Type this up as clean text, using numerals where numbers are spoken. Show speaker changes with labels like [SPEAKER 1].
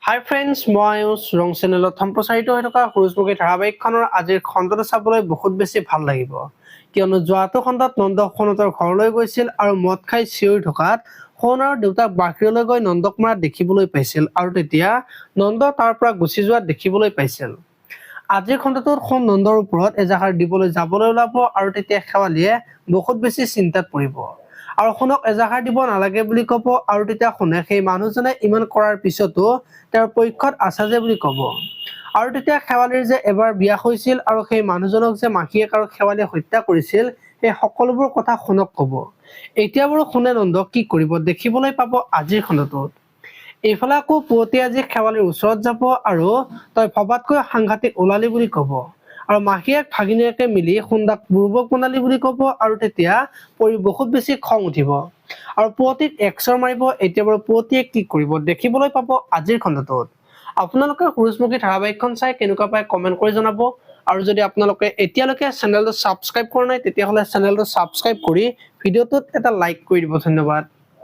[SPEAKER 1] হাই friends, মই আয়ুষ ৰং চেনেলত সম্প্ৰচাৰিত হৈ থকা সূৰুযমুখী ধাৰাবাহিকখনৰ আজিৰ খণ্ডটো চাবলৈ বহুত বেছি ভাল লাগিব, কিয়নো যোৱাটো খণ্ডত নন্দ সোণতৰ ঘৰলৈ গৈছিল আৰু মদ খাই চিঞৰি থকাত সোণৰ দেউতাক বাহিৰলৈ গৈ নন্দক মৰা দেখিবলৈ পাইছিল আৰু তেতিয়া নন্দ তাৰ পৰা গুচি যোৱা দেখিবলৈ পাইছিল। আজিৰ খণ্ডটোত সোণ নন্দৰ ওপৰত এজাহাৰ দিবলৈ যাবলৈ ওলাব আৰু তেতিয়া শেৱালিয়ে বহুত বেছি চিন্তাত পৰিব আৰু সোণক এজাহাৰ দিব নালাগে বুলি ক'ব আৰু তেতিয়া সোণে সেই মানুহজনে ইমান কৰাৰ পিছতো তেওঁৰ পক্ষত আছে যে বুলি ক'ব আৰু তেতিয়া শেৱালিৰ যে এবাৰ বিয়া হৈছিল আৰু সেই মানুহজনক যে মাহীয়েক আৰু শেৱালিয়ে হত্যা কৰিছিল সেই সকলোবোৰ কথা সোণক ক'ব। এতিয়া বাৰু সোণে নন্দক কি কৰিব দেখিবলৈ পাব আজিৰ খণ্ডটোত। এইফালে আকৌ পুৱতি আজি শেৱালিৰ ওচৰত যাব আৰু তই ভবাতকৈ সাংঘাতিক ওলালি বুলি ক'ব আৰু মাহীয়েক ভাগিনীয়েকে মিলি সোণদাক বুৰ্বক বনালি বুলি ক'ব আৰু তেতিয়া পৰি বহুত বেছি খং উঠিব আৰু পুৱতিক এক্সৰ মাৰিব। এতিয়া বাৰু পুৱতিয়ে কি কৰিব দেখিবলৈ পাব আজিৰ খণ্ডটোত। আপোনালোকে সূৰুযমুখী ধাৰাবাহিকখন চাই কেনেকুৱা পায় কমেন্ট কৰি জনাব আৰু যদি আপোনালোকে এতিয়ালৈকে চেনেলটো ছাবস্ক্ৰাইব কৰা নাই তেতিয়াহ'লে চেনেলটো ছাবস্ক্ৰাইব কৰি ভিডিঅ'টোত এটা লাইক কৰি দিব। ধন্যবাদ।